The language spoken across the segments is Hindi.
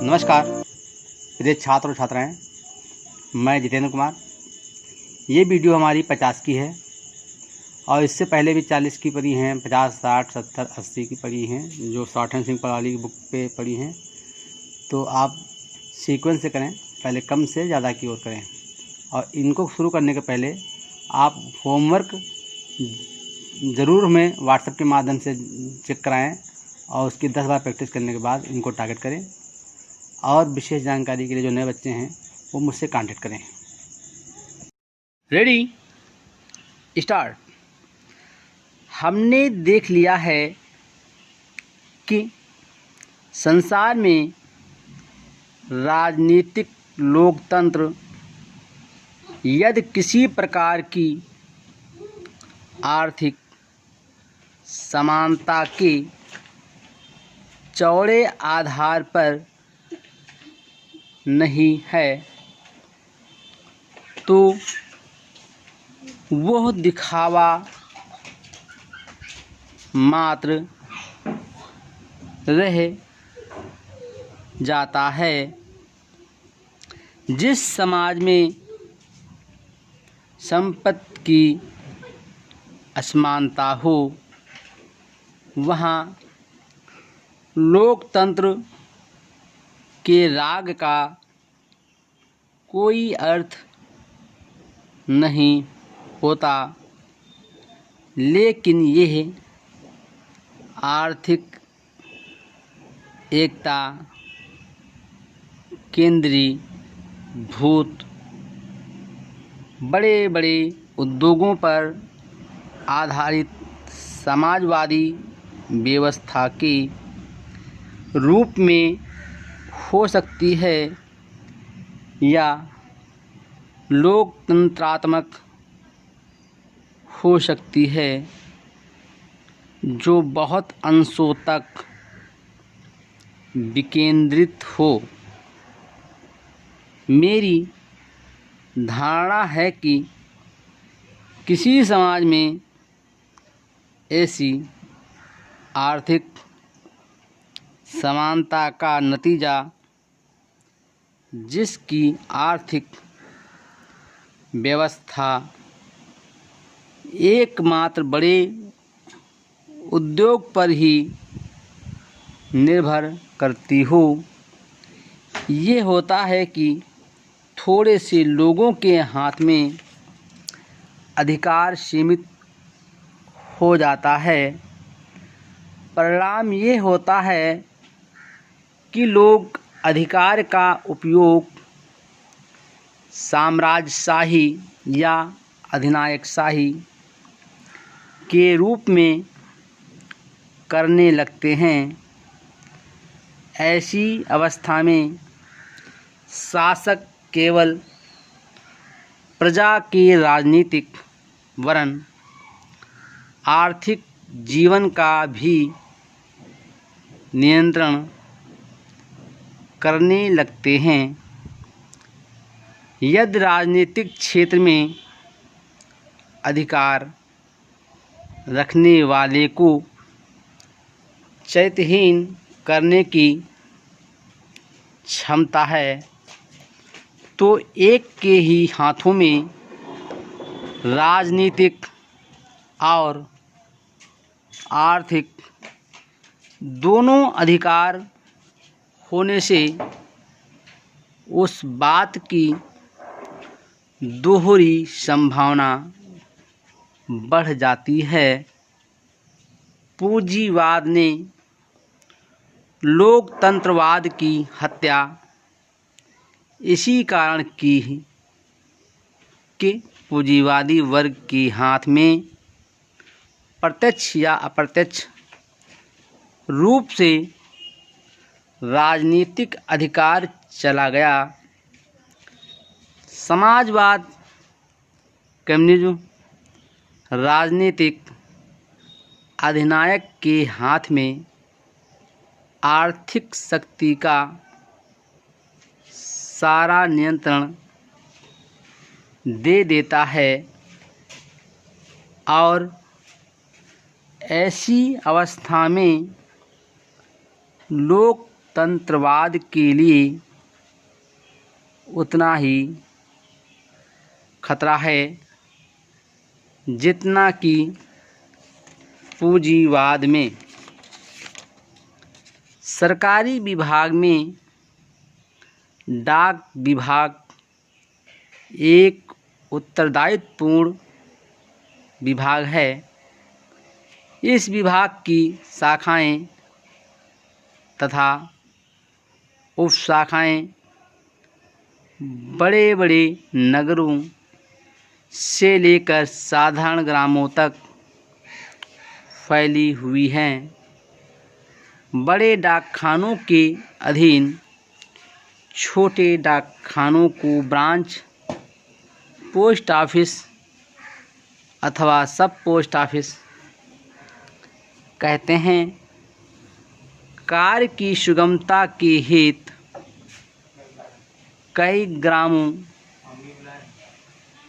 नमस्कार प्रिय छात्र और छात्राएं, मैं जितेंद्र कुमार। ये वीडियो हमारी 50 की है और इससे पहले भी 40 की पढ़ी हैं, 50, 60, 70, 80 की पढ़ी हैं, जो शॉर्ट हैंड सिंह पढ़ाली की बुक पे पढ़ी हैं। तो आप सीक्वेंस से करें, पहले कम से ज़्यादा की ओर करें। और इनको शुरू करने के पहले आप होमवर्क ज़रूर हमें व्हाट्सएप के माध्यम से चेक कराएं और उसकी 10 बार प्रैक्टिस करने के बाद इनको टारगेट करें। और विशेष जानकारी के लिए जो नए बच्चे हैं वो मुझसे कांटेक्ट करें। Ready, start. हमने देख लिया है कि संसार में राजनीतिक लोकतंत्र यदि किसी प्रकार की आर्थिक समानता के चौड़े आधार पर नहीं है तो वह दिखावा मात्र रह जाता है। जिस समाज में संपत्ति की असमानता हो वहाँ लोकतंत्र के राग का कोई अर्थ नहीं होता, लेकिन यह आर्थिक एकता केंद्रीभूत बड़े बड़े उद्योगों पर आधारित समाजवादी व्यवस्था के रूप में हो सकती है या लोकतंत्रात्मक हो सकती है, जो बहुत अंशों तक विकेंद्रित हो। मेरी धारणा है कि किसी समाज में ऐसी आर्थिक समानता का नतीजा जिसकी आर्थिक व्यवस्था एकमात्र बड़े उद्योग पर ही निर्भर करती हो, ये होता है कि थोड़े से लोगों के हाथ में अधिकार सीमित हो जाता है। परिणाम ये होता है कि लोग अधिकार का उपयोग साम्राज्यशाही या अधिनायकशाही के रूप में करने लगते हैं। ऐसी अवस्था में शासक केवल प्रजा के राजनीतिक वरन आर्थिक जीवन का भी नियंत्रण करने लगते हैं। यदि राजनीतिक क्षेत्र में अधिकार रखने वाले को चरित्रहीन करने की क्षमता है तो एक के ही हाथों में राजनीतिक और आर्थिक दोनों अधिकार होने से उस बात की दोहरी संभावना बढ़ जाती है। पूंजीवाद ने लोकतंत्रवाद की हत्या इसी कारण की कि पूंजीवादी वर्ग के हाथ में प्रत्यक्ष या अप्रत्यक्ष रूप से राजनीतिक अधिकार चला गया। समाजवाद, कम्युनिज्म राजनीतिक अधिनायक के हाथ में आर्थिक शक्ति का सारा नियंत्रण दे देता है और ऐसी अवस्था में लोक लोकतंत्रवाद के लिए उतना ही खतरा है जितना कि पूंजीवाद में। सरकारी विभाग में डाक विभाग एक उत्तरदायित्वपूर्ण विभाग है। इस विभाग की शाखाएं तथा उपशाखाएं बड़े बड़े नगरों से लेकर साधारण ग्रामों तक फैली हुई हैं। बड़े डाकखानों के अधीन छोटे डाकखानों को ब्रांच पोस्ट ऑफिस अथवा सब पोस्ट ऑफिस कहते हैं। कार्य की सुगमता के हेतु कई ग्रामों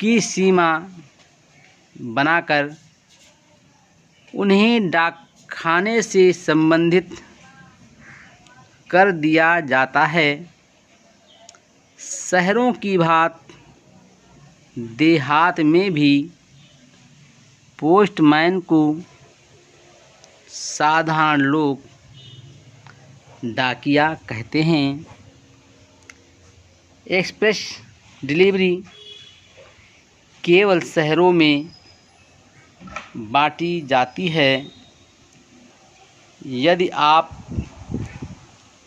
की सीमा बनाकर उन्हें डाकखाने से संबंधित कर दिया जाता है। शहरों की भांति देहात में भी पोस्टमैन को साधारण लोग डाकिया कहते हैं। एक्सप्रेस डिलीवरी केवल शहरों में बांटी जाती है। यदि आप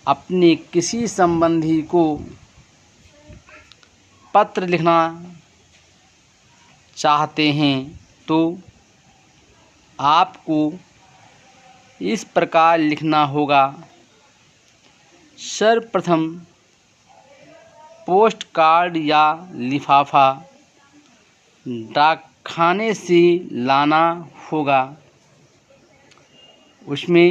अपने किसी संबंधी को पत्र लिखना चाहते हैं तो आपको इस प्रकार लिखना होगा। सर्वप्रथम पोस्ट कार्ड या लिफाफा डाकखाने से लाना होगा। उसमें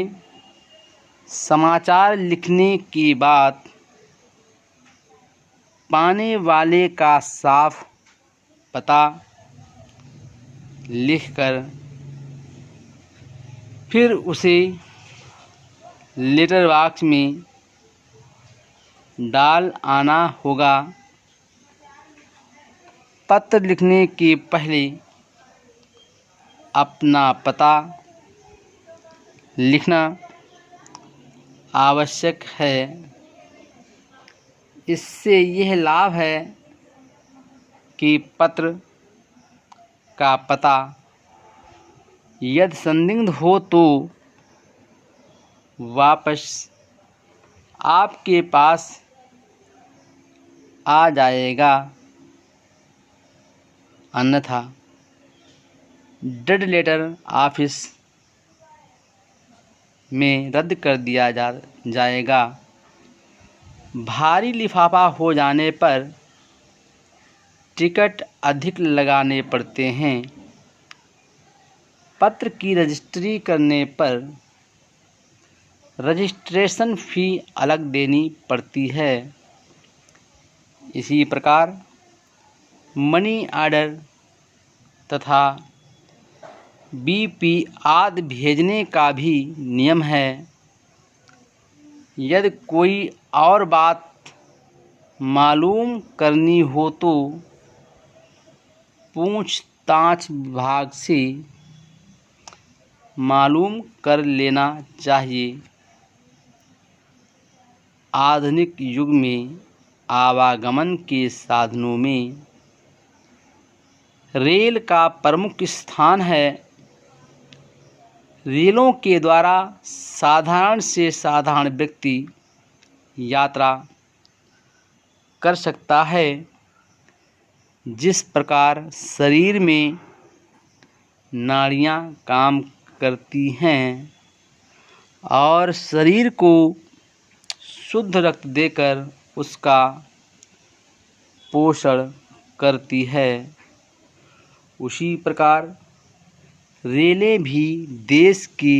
समाचार लिखने के बाद पाने वाले का साफ पता लिखकर फिर उसे लेटर बॉक्स में डाल आना होगा। पत्र लिखने के पहले अपना पता लिखना आवश्यक है। इससे यह लाभ है कि पत्र का पता यदि संदिग्ध हो तो वापस आपके पास आ जाएगा, अन्यथा डेड लेटर ऑफिस में रद्द कर दिया जाएगा। भारी लिफाफा हो जाने पर टिकट अधिक लगाने पड़ते हैं। पत्र की रजिस्ट्री करने पर रजिस्ट्रेशन फ़ी अलग देनी पड़ती है। इसी प्रकार मनी ऑर्डर तथा बीपी आदि भेजने का भी नियम है। यदि कोई और बात मालूम करनी हो तो पूछताछ विभाग से मालूम कर लेना चाहिए। आधुनिक युग में आवागमन के साधनों में रेल का प्रमुख स्थान है। रेलों के द्वारा साधारण से साधारण व्यक्ति यात्रा कर सकता है। जिस प्रकार शरीर में नाड़ियाँ काम करती हैं और शरीर को शुद्ध रक्त देकर उसका पोषण करती है, उसी प्रकार रेलें भी देश के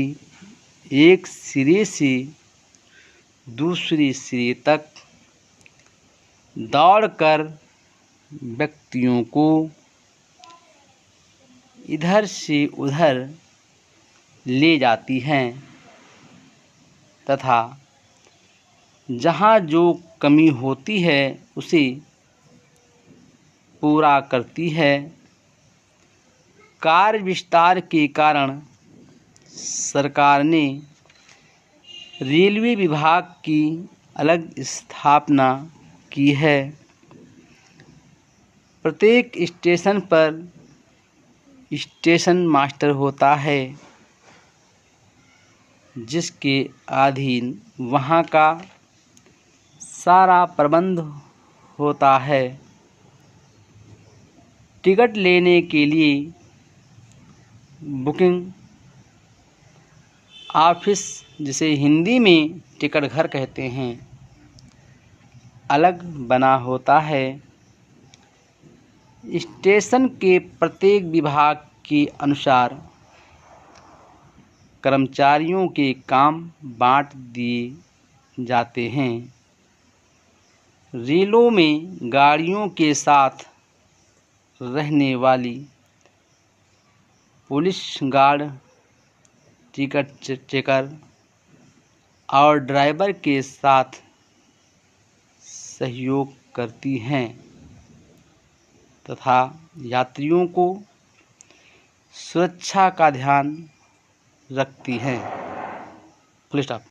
एक सिरे से दूसरे सिरे तक दौड़कर व्यक्तियों को इधर से उधर ले जाती हैं तथा जहाँ जो कमी होती है उसे पूरा करती है। कार्य विस्तार के कारण सरकार ने रेलवे विभाग की अलग स्थापना की है। प्रत्येक स्टेशन पर स्टेशन मास्टर होता है, जिसके अधीन वहाँ का सारा प्रबंध होता है। टिकट लेने के लिए बुकिंग ऑफिस, जिसे हिंदी में टिकट घर कहते हैं, अलग बना होता है। स्टेशन के प्रत्येक विभाग के अनुसार कर्मचारियों के काम बांट दिए जाते हैं। रेलों में गाड़ियों के साथ रहने वाली पुलिस गार्ड, टिकट चेकर और ड्राइवर के साथ सहयोग करती हैं तथा यात्रियों को सुरक्षा का ध्यान रखती हैं। Full stop.